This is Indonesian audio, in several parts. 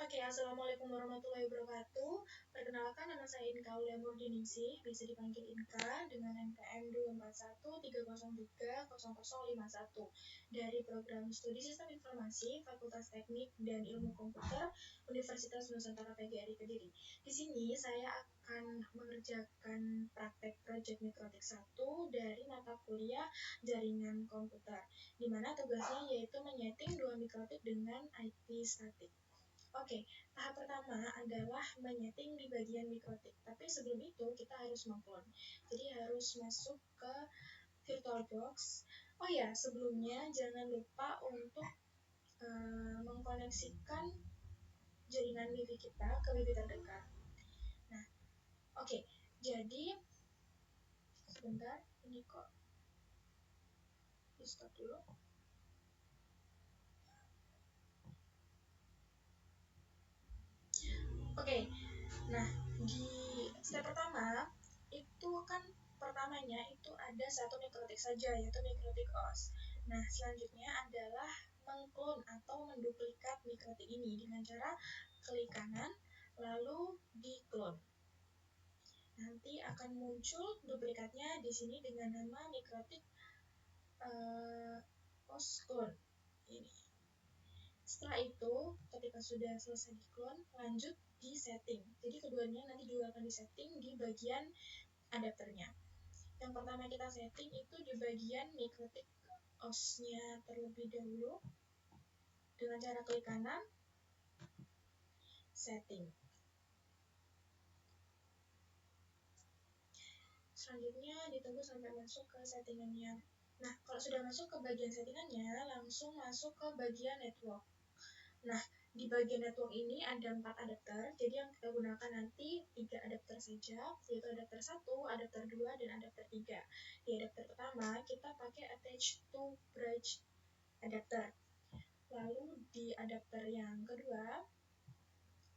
Oke, Assalamualaikum warahmatullahi wabarakatuh. Perkenalkan, nama saya Inka Aulia Nurdiningsih, bisa dipanggil Inka, dengan NPM 24130030051 dari Program Studi Sistem Informasi Fakultas Teknik dan Ilmu Komputer Universitas Nusantara PGRI Kediri. Di sini saya akan mengerjakan praktek proyek mikrotik 1 dari mata kuliah Jaringan Komputer, di mana tugasnya yaitu menyeting dua mikrotik dengan IP statik. Oke, tahap pertama adalah menyeting di bagian mikrotik. Tapi sebelum itu kita harus mengclone. Jadi harus masuk ke VirtualBox. Oh ya, sebelumnya jangan lupa untuk mengkoneksikan jaringan WiFi kita ke WiFi terdekat. Nah, oke. Jadi sebentar, ini kok di stop dulu. Oke, nah di step pertama itu kan pertamanya itu ada satu mikrotik saja, yaitu mikrotik OS. Nah, selanjutnya adalah mengclone atau menduplikat mikrotik ini dengan cara klik kanan lalu di clone. Nanti akan muncul duplikatnya di sini dengan nama mikrotik OS clone ini. Setelah itu, ketika sudah selesai di clone, lanjut di setting. Jadi keduanya nanti juga akan disetting di bagian adapternya. Yang pertama kita setting itu di bagian mikrotik OS-nya terlebih dahulu dengan cara klik kanan, setting. Selanjutnya ditunggu sampai masuk ke settingannya. Nah, kalau sudah masuk ke bagian settingannya, langsung masuk ke bagian network. Nah, di bagian network ini ada 4 adapter, jadi yang kita gunakan nanti 3 adapter saja, yaitu adapter 1, adapter 2, dan adapter 3. Di adapter pertama, kita pakai attach to bridge adapter. Lalu di adapter yang kedua,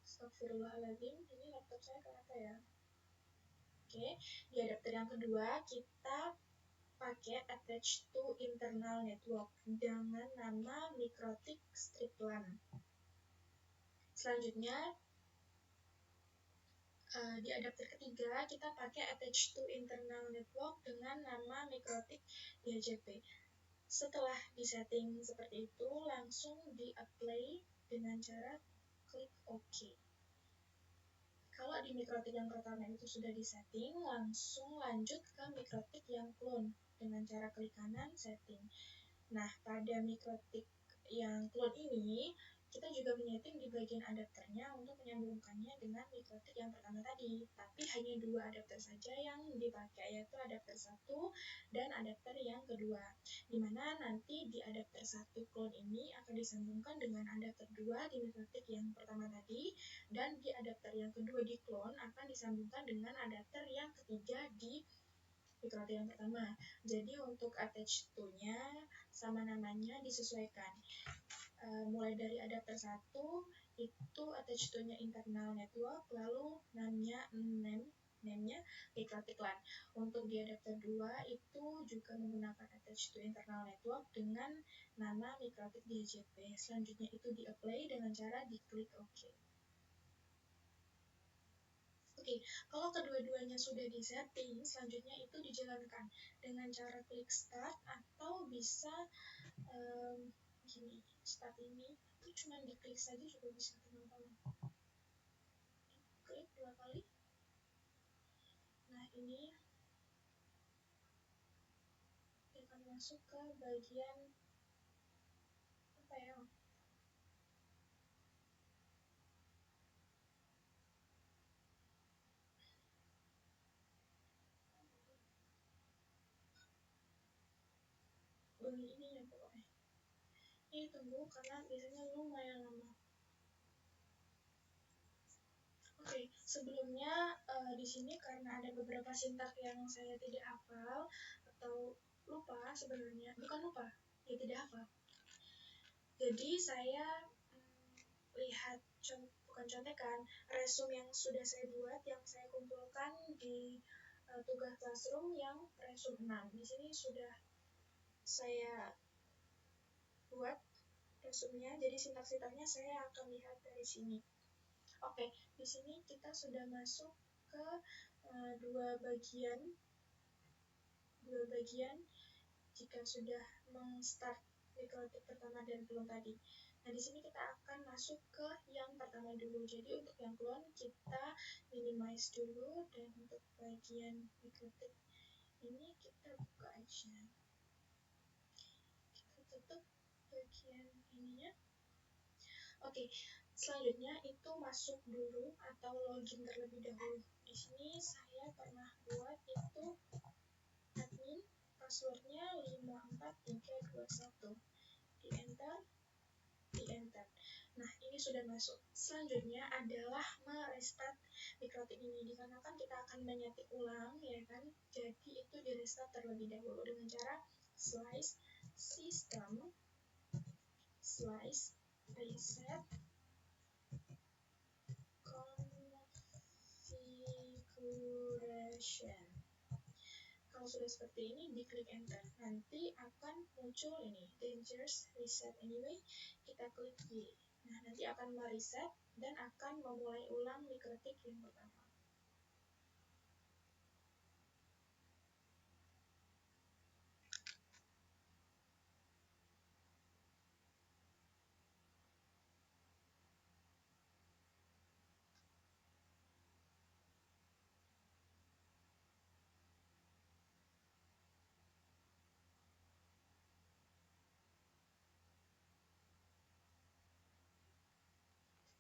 astagfirullahaladzim, ini laptop saya kenapa ya? Oke, di adapter yang kedua, kita pakai attach to internal network dengan nama mikrotik strip LAN. Selanjutnya, di adapter ketiga kita pakai attach to internal network dengan nama mikrotik DHCP. Setelah disetting seperti itu, langsung di-apply dengan cara klik OK. Kalau di mikrotik yang pertama itu sudah disetting, langsung lanjut ke mikrotik yang clone dengan cara klik kanan setting. Nah, pada mikrotik yang clone ini, kita juga menyeting di bagian adapternya untuk menyambungkannya dengan mikrotik yang pertama tadi. Tapi hanya 2 adapter saja yang dipakai, yaitu adapter 1 dan adapter yang kedua. Dimana nanti di adapter 1 clone ini akan disambungkan dengan adapter 2 di mikrotik yang pertama tadi, dan di adapter yang kedua di clone akan disambungkan dengan adapter yang ketiga di mikrotik yang pertama. Jadi untuk attach to-nya sama namanya disesuaikan. Mulai dari adapter 1 itu attach to-nya internal network, lalu name-nya mikrotik LAN. Untuk di adapter 2 itu juga menggunakan attach to internal network dengan nama mikrotik DHCP. Selanjutnya itu di-apply dengan cara diklik OK. Oke, kalau kedua-duanya sudah disetting, selanjutnya itu dijalankan dengan cara klik start atau bisa gini, start ini itu cuma diklik saja juga bisa, teman-teman. Klik 2 kali. Nah, ini akan masuk ke bagian apa ya? Bunyi ini ya pokoknya. Ini tunggu karena biasanya lumayan lama. Oke, sebelumnya di sini karena ada beberapa sintak yang saya tidak hafal atau lupa sebenarnya, bukan lupa, ya tidak hafal. Jadi saya lihat bukan contekan, resume yang sudah saya buat, yang saya kumpulkan di tugas classroom yang resume 6. Di sini sudah saya buat resumenya, jadi sintak-sintaknya saya akan lihat dari sini. Oke, di sini kita sudah masuk ke dua bagian jika sudah meng-start mikrotik pertama dan clone tadi. Nah, di sini kita akan masuk ke yang pertama dulu. Jadi untuk yang clone kita minimize dulu, dan untuk bagian mikrotik ini kita buka aja. Kita tutup bagian ininya. Oke, selanjutnya itu masuk dulu atau login terlebih dahulu. Di sini saya pernah buat itu admin, passwordnya 54321. Di enter. Nah, ini sudah masuk. Selanjutnya adalah merestart mikrotik ini, dikarenakan kita akan menyetik ulang, ya kan? Jadi itu di restart terlebih dahulu dengan cara slice system slice reset configuration. Kalau sudah seperti ini, diklik enter. Nanti akan muncul ini, dangerous reset anyway. Kita klik Y. Nah, nanti akan mereset dan akan memulai ulang mikrotik yang pertama.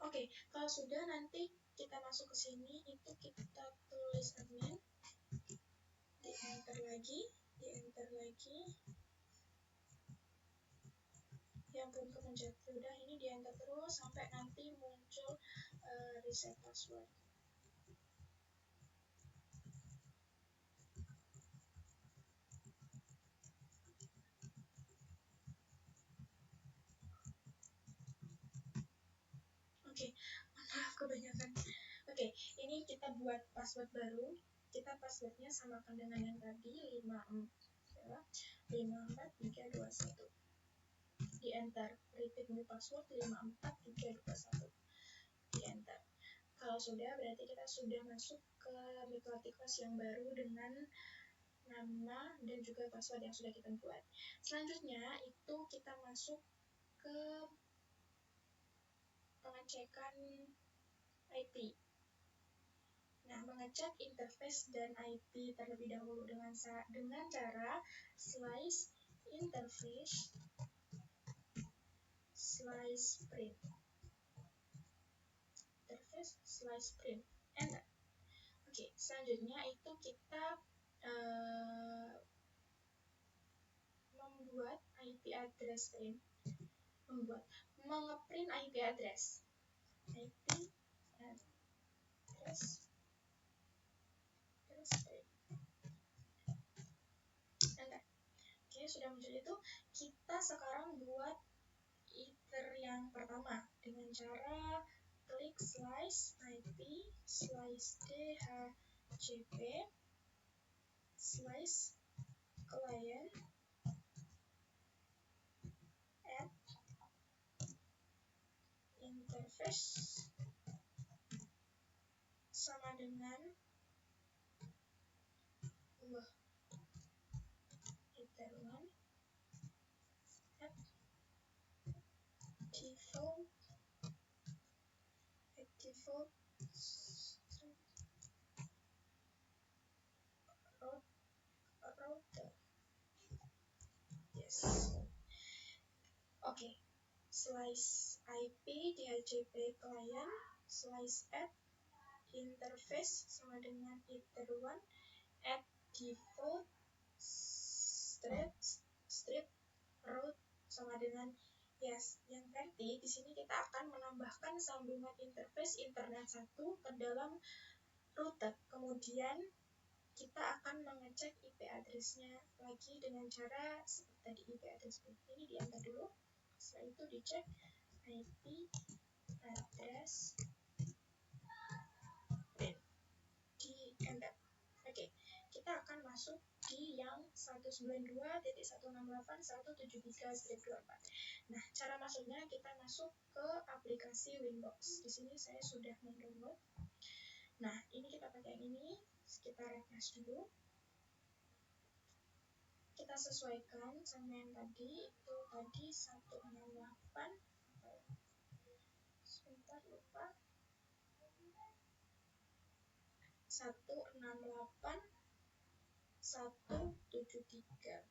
Oke, kalau sudah nanti kita masuk ke sini, itu kita tulis admin, di enter lagi, yang belum kepencet. Udah, ini di enter terus sampai nanti muncul reset password. Oke, maaf kebanyakan. Oke, ini kita buat password baru. Kita passwordnya samakan dengan yang tadi, 54321. Di enter. Repeat new password 54321. Di enter. Kalau sudah, berarti kita sudah masuk ke mikrotik kelas yang baru dengan nama dan juga password yang sudah kita buat. Selanjutnya itu kita masuk ke pengecekan IP. Nah, mengecek interface dan IP terlebih dahulu dengan cara slice interface slice print. Interface slice print. Enter. Oke, selanjutnya itu kita membuat IP address print. Mengeprint IP address. IP address print. Enter. Oke, sudah muncul itu. Kita sekarang buat iter yang pertama dengan cara klik slice IP slice DHCP slice client add interface sama dengan iter1 add default router. Yes. Oke. Slice IP DHCP client slice add interface sama dengan iter1 add default strip route sama dengan yes. Yang berarti di sini kita akan menambahkan sambungan interface internet 1 ke dalam router. Kemudian kita akan mengecek IP address-nya lagi dengan cara seperti tadi, IP address print. Ini di enter dulu. Setelah itu dicek IP address print. Di enter. Oke, kita akan masuk di yang 192.168.173/24. Nah, cara masuknya kita masuk ke aplikasi Winbox. Di sini saya sudah mendownload. Nah, ini kita pakai yang ini, kita refresh dulu. Kita sesuaikan sama yang tadi, itu tadi 168, sebentar lupa, 168 173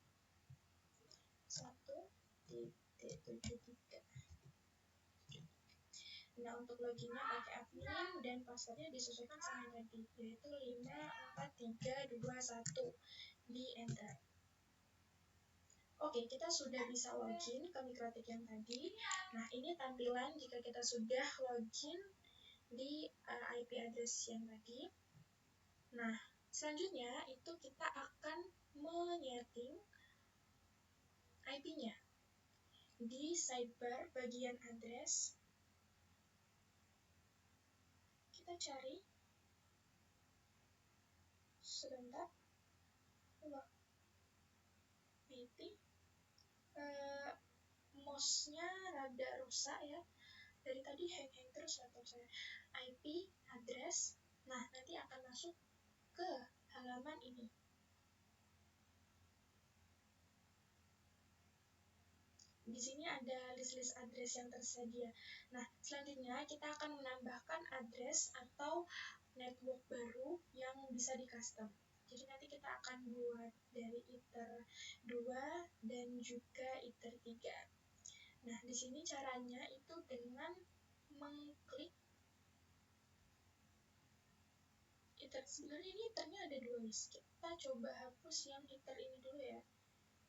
1.73. Nah, untuk loginnya pakai admin dan passwordnya disesuaikan sama yang tadi, yaitu 54321, di enter. Oke, kita sudah bisa login ke Mikrotik yang tadi. Nah, ini tampilan jika kita sudah login di IP address yang tadi. Nah, selanjutnya itu kita akan menyeting IP-nya. Di sidebar bagian address, kita cari, sebentar, IP, mouse-nya rada rusak ya, dari tadi hang terus laptop saya. IP address, nah nanti akan masuk ke halaman ini. Di sini ada list-list address yang tersedia. Nah, selanjutnya kita akan menambahkan address atau network baru yang bisa di-custom. Jadi nanti kita akan buat dari Ether 2 dan juga Ether 3. Nah, di sini caranya itu dengan mengklik Ether. Sebenarnya ini Ethernya ada 2 list. Kita coba hapus yang Ether ini dulu ya.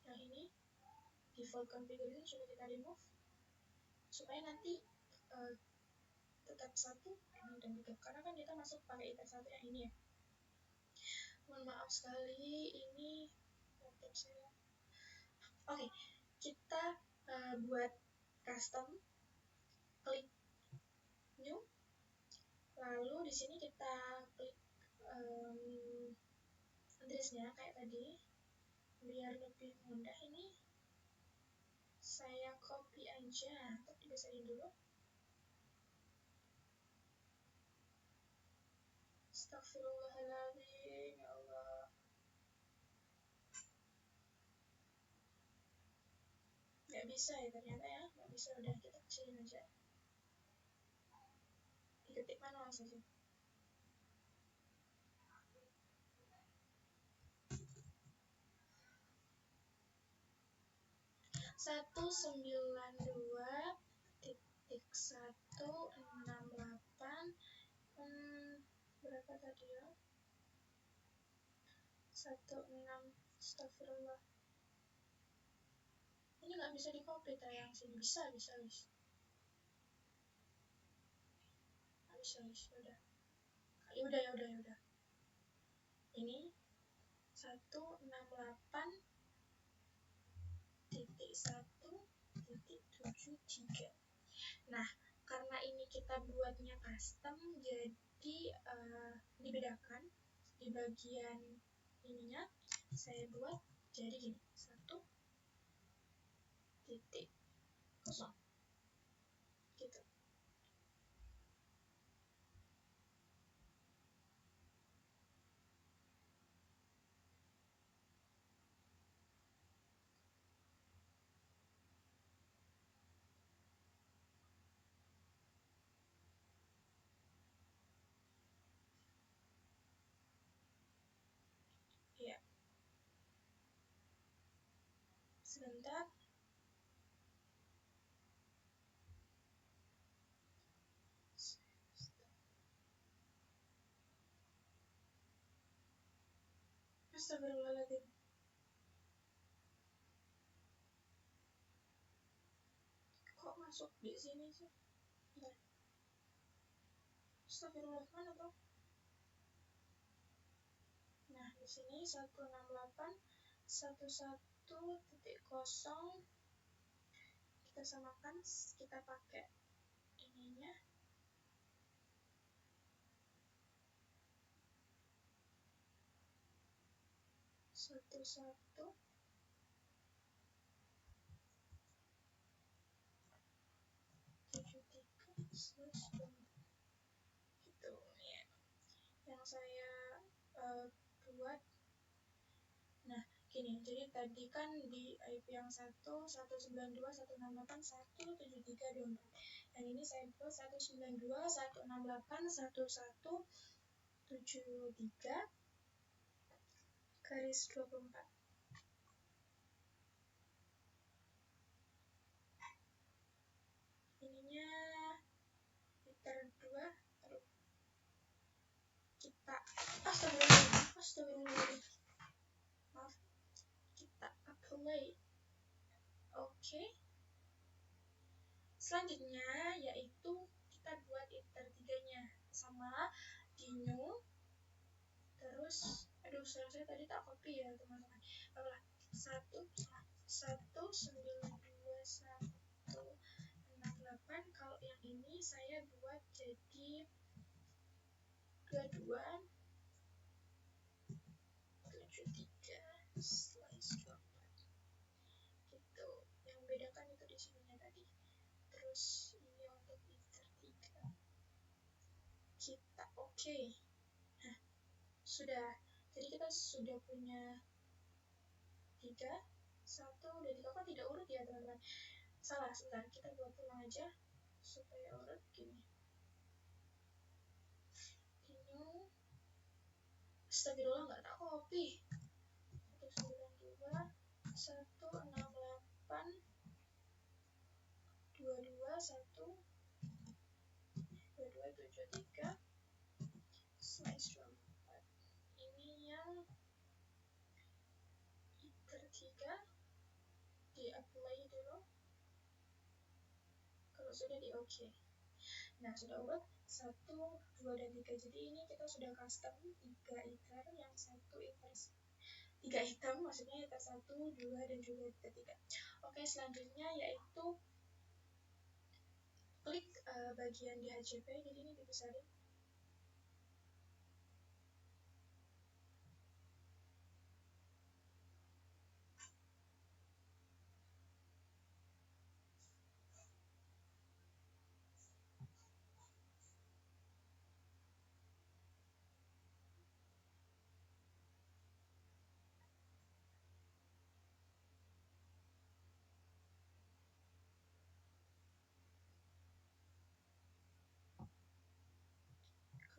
Yang ini default configuration sudah kita remove supaya nanti tetap 1, 2, dan 3, karena kan kita masuk pakai Ether 1 yang ini ya. Mohon maaf sekali, ini laptop saya. Oke, kita buat custom, klik new, lalu di sini kita klik address-nya kayak tadi, biar lebih mudah. Ini saya copy aja, tapi dibesarin dulu. Astagfirullahaladzim, ya Allah. Nggak bisa ya ternyata ya, nggak bisa. Udah, kita kecilin aja. Diketik manual saja. Satu 92.168 berapa tadi ya? 16, astagfirullah. Ini nggak bisa di copy yang sini. Bisa. Udah. Udah. Ini 168.1.73. Nah, karena ini kita buatnya custom, jadi dibedakan di bagian ininya. Saya buat jadi gini, 1.0 gitu. Ya. Sebentar. Astagfirullahaladzim. Kok masuk di sini sih? Bentar. Astagfirullah, mana tuh? Nah, di sini 168.11.0. Kita samakan, kita pakai ininya. 11 73 gitu ya yang saya buat. Nah gini, jadi tadi kan di IP yang 192.168.173.24, yang ini saya buat 192.168.1173/24. Ininya liter 2. Aduh, kita astagfirullah, maaf, kita apply. Oke. Selanjutnya yaitu kita buat liter 3-nya sama di new. Terus aduh saya tadi tak copy ya teman-teman. Apalah 192.168. Kalau yang ini saya buat jadi 22.73/24 gitu. Yang membedakan itu di sininya tadi. Terus ini untuk liter 3 kita oke. Nah sudah, jadi kita sudah punya 3, 1, dan 3. Kok tidak urut ya teman-teman? Salah, sebentar, kita buat ulang aja supaya urut gini. New. Astagfirullah, nggak tak copy. 192.168.2273/24. Ini yang liter 3 di apply dulu. Kalau sudah di oke. Nah sudah urut 1, 2, dan 3. Jadi ini kita sudah custom 3 liter, yang 1 liter 3 hitam, maksudnya liter 1, 2, dan juga liter 3. Oke, selanjutnya yaitu klik bagian di HCP, jadi ini dibesarin.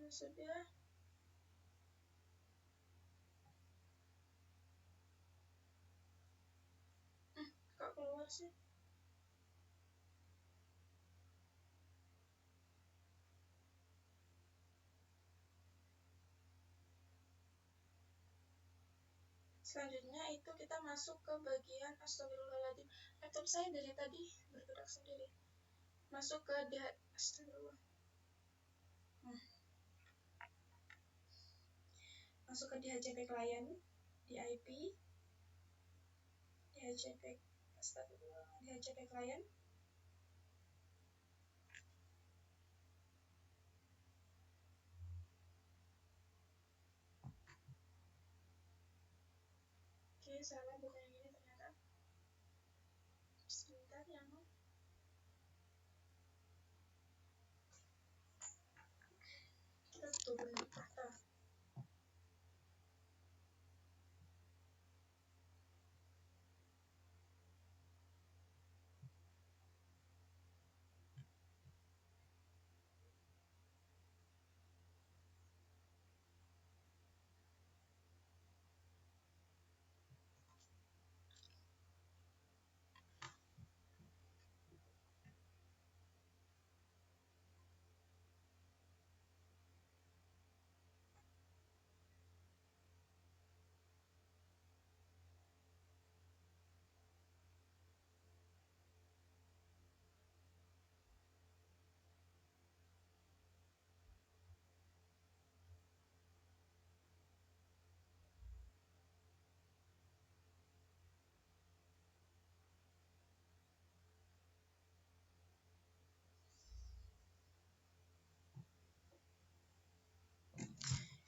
Kalau sudah, kok keluar sih? Selanjutnya itu kita masuk ke bagian astagfirullahaladzim. Laptop saya dari tadi bergerak sendiri. Masuk ke astagfirullah. Masuk ke DHCP client, di IP, DHCP, astagfirullah, DHCP client. Oke, salah, bukan yang ini ternyata. Sebentar ya, Mam. Kita tutup dulu.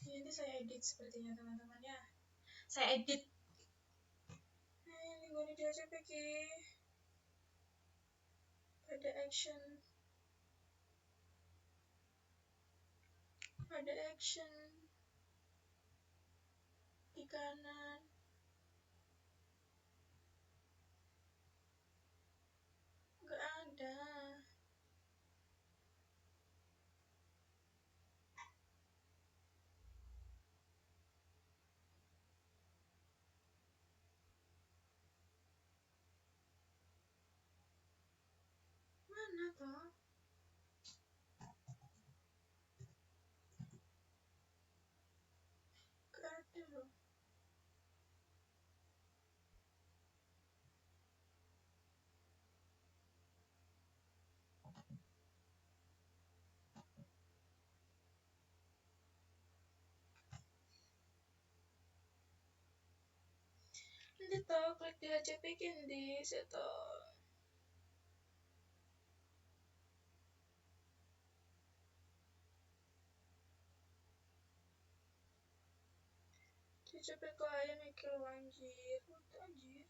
Ini nanti saya edit sepertinya teman-teman ya. Saya edit Gue di HCP ki ada action di kanan, nggak ada. Mana toh? Nggak ada loh. Nanti toh klik di HCP di situ. HCP klien mikir anjir, what anjir.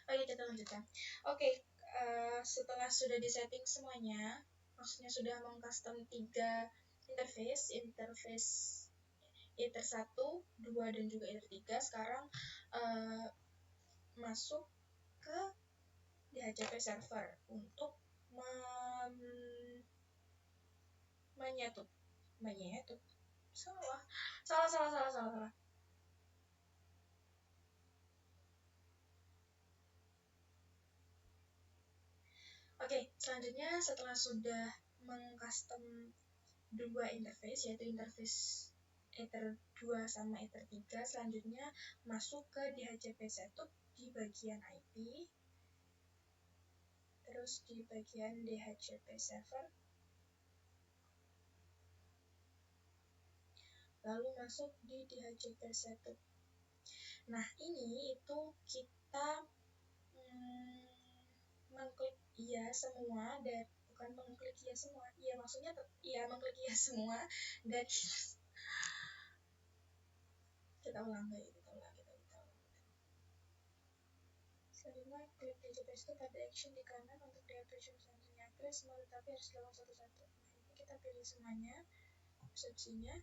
Oke, kita lanjutkan. Oke, setelah sudah disetting semuanya, maksudnya sudah mengcustom 3 interface Ether 1, 2, dan juga Ether 3, sekarang masuk ke DHCP server untuk menyetup. Salah. Oke, selanjutnya setelah sudah mengcustom 2 interface, yaitu interface Ether 2 sama Ether 3, selanjutnya masuk ke DHCP setup di bagian IP, terus di bagian DHCP server, lalu masuk di DHCP setup. Nah, ini itu kita mengklik iya semua, dan bukan mengklik iya semua, iya maksudnya mengklik iya semua, dan kita ulang. Selanjutnya klik DHCP itu pada action di kanan untuk di operation selanjutnya. Klik semua tetapi harus dilakukan satu-satu. Nah, ini kita pilih semuanya, opsinya.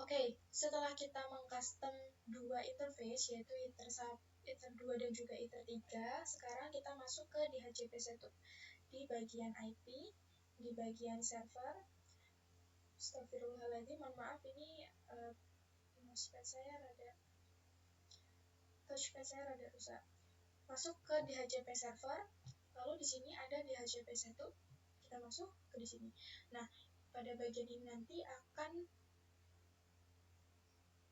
Oke, setelah kita mengcustom 2 interface, yaitu Ether 2 dan juga Ether 3, sekarang kita masuk ke DHCP setup. Di bagian IP, di bagian server, astagfirullahaladzim, mohon maaf, ini touchpad saya rada rusak. Masuk ke DHCP server, lalu di sini ada DHCP setup, kita masuk ke di sini. Nah, pada bagian ini nanti akan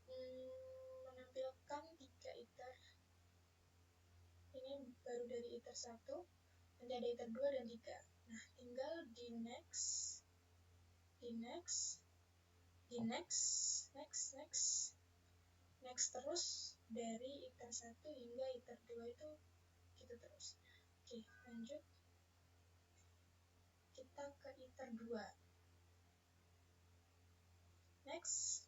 menampilkan 3 Ether. Ini baru dari Ether 1, nanti ada Ether 2 dan 3. Nah, tinggal di next terus dari Ether 1 hingga Ether 2 itu gitu terus. Oke, lanjut. Kita ke Ether 2. Next.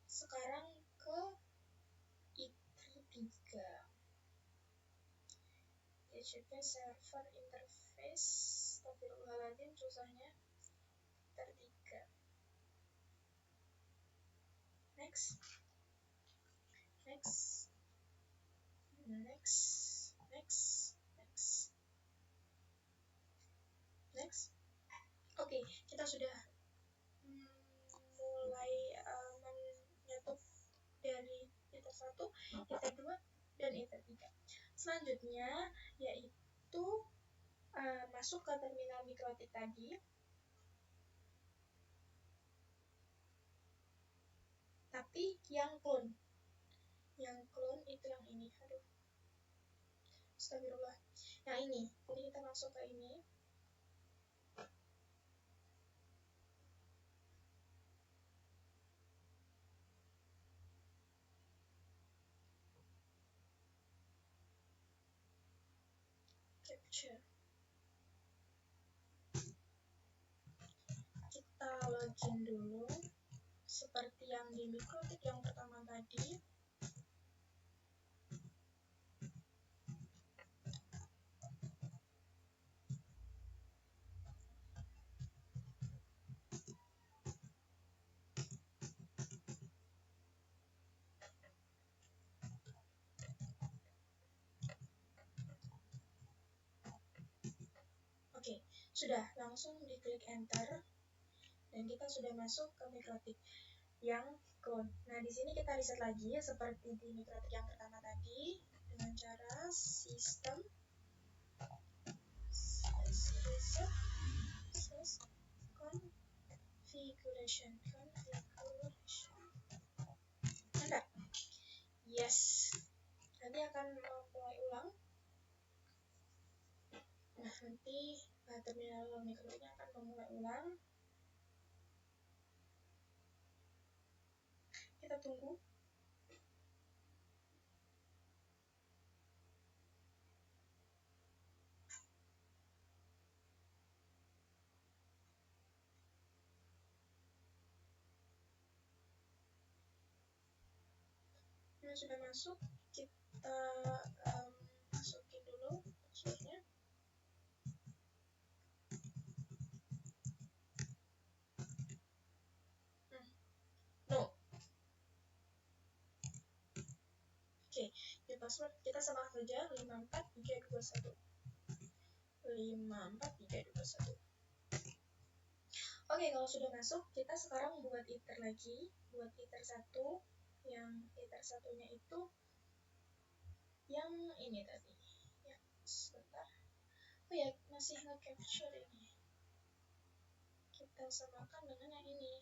Sekarang ke Ether 3. DHCP server interface, astagfirullahaladzim susahnya. Ether 3. Next. kita sudah mulai menyatup dari iter 1, iter 2, dan iter 3. Selanjutnya yaitu masuk ke terminal mikrotik tadi, tapi yang clone. Yang clone itu yang ini. Aduh, astagfirullah. Nah ini, jadi kita masuk ke ini. Capture. Kita login dulu, seperti yang di mikrotik yang pertama tadi. Oke, sudah, langsung diklik enter dan kita sudah masuk ke mikrotik yang clone. Nah, di sini kita reset lagi seperti di mikrotik yang pertama tadi dengan cara sistem reset configuration. Mantap. Yes. Nanti akan mulai ulang. Nah, nanti terminal mikrotiknya akan memulai ulang. Kita tunggu. Ini sudah masuk. Kita masukin dulu passwordnya. No. Oke, di password kita sama saja 54321. 54321. Oke, kalau sudah masuk, kita sekarang buat iter lagi, buat iter 1. Yang iter satunya itu yang ini tadi. Ya, sebentar. Oh ya, masih nge-capture ini. Kita samakan dengan yang ini.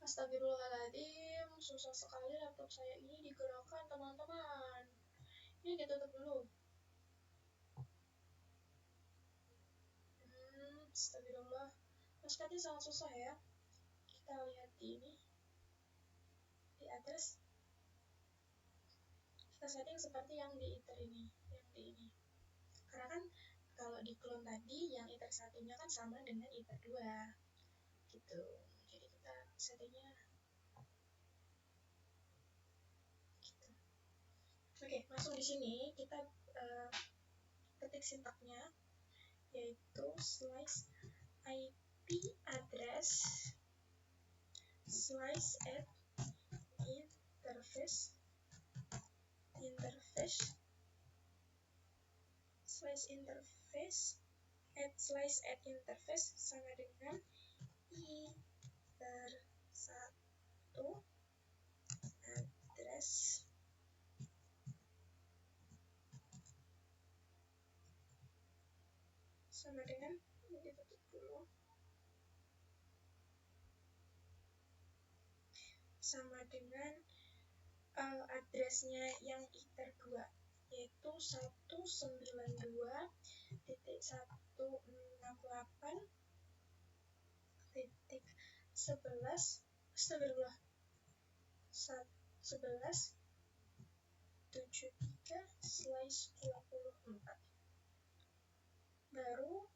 Astagfirullahaladzim, susah sekali laptop saya ini digerakkan, teman-teman. Ini ditutup dulu. Astagfirullah. Masuknya sangat susah ya. Kita lihat di ini. Di address. Kita setting seperti yang di iter ini. Yang di ini. Karena kan kalau di clone tadi, yang iter satunya kan sama dengan iter 2. Gitu. Jadi kita settingnya gitu. Oke, langsung di sini kita ketik sintaknya, yaitu slice IP address slice at interface slice at interface sama dengan iter 1 address sama dengan, ini ditutup dulu, sama dengan addressnya yang iter 2, yaitu 192.168.11 astagfirullah 11.73/24. Baru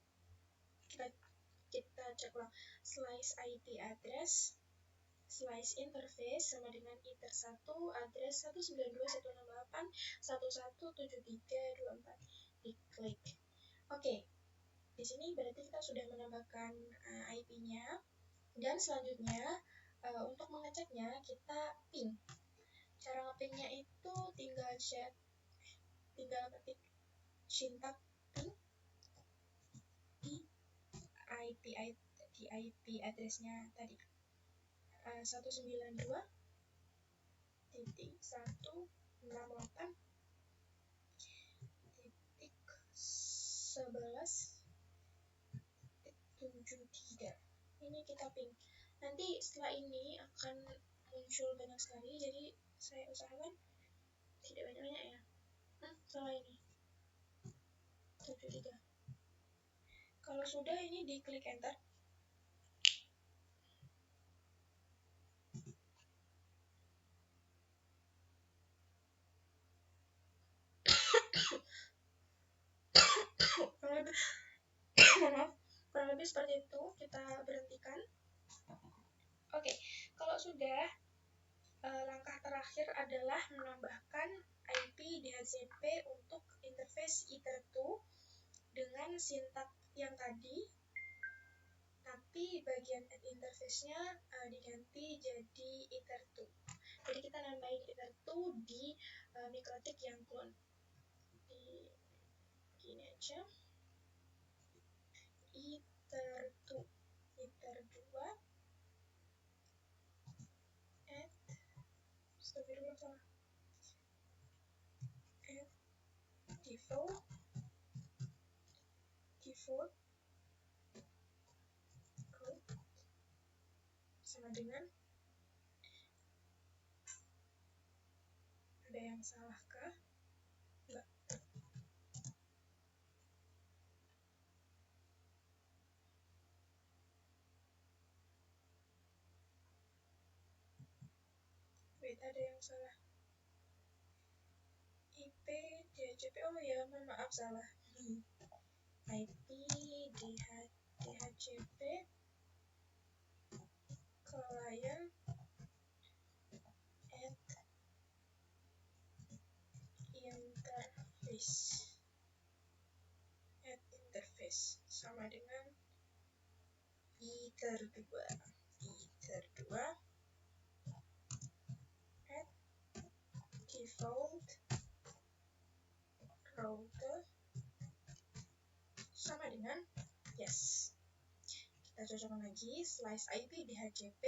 kita cek ulang, slice IP address slice interface sama dengan iter 1 address 192.168.1173.24. Diklik. Oke. Di sini berarti kita sudah menambahkan IP-nya. Dan selanjutnya untuk mengeceknya kita ping. Cara nge-pingnya itu tinggal ketik sintak ping di IP di IP address-nya tadi 192.11.73. Ini kita ping. Nanti setelah ini akan muncul banyak sekali, jadi saya usahakan tidak banyak-banyak ya. Salah ini 73. Kalau sudah, ini diklik enter. kurang lebih seperti itu. Kita berhentikan. Oke, kalau sudah, langkah terakhir adalah menambahkan IP DHCP untuk interface Ether2 dengan sintak yang tadi, tapi bagian add interface-nya diganti jadi Ether2. Jadi kita nambahin Ether2 di mikrotik yang clone. Di gini aja. Ether2 add default root sama dengan, ada yang salah kah? Enggak. Wait, ada yang salah. IP DHCP, oh ya, mohon maaf, salah. IP DHCP client add interface sama dengan Ether2 add default router sama dengan yes. Kita cocokkan lagi, slice IP DHCP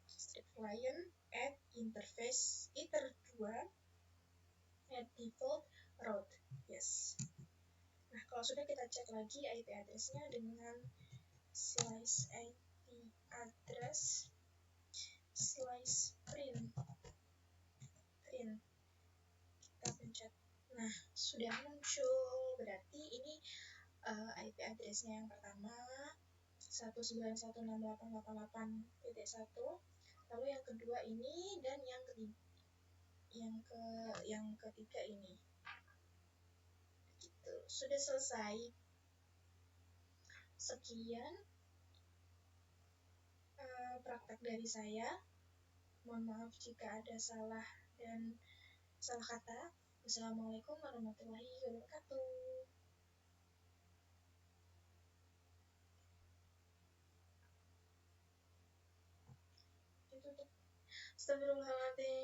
strip client add interface Ether2 add default route yes. Nah, kalau sudah, kita cek lagi IP address-nya dengan slice IP address slice print. Kita pencet. Nah, sudah muncul. Berarti ini IP address-nya yang pertama 191.6888.1. Lalu yang kedua ini, dan yang ketiga ini. Gitu. Sudah selesai. Sekian praktek dari saya. Mohon maaf jika ada salah dan salah kata. Wassalamualaikum warahmatullahi wabarakatuh. Ditutup. Astagfirullahaladzim.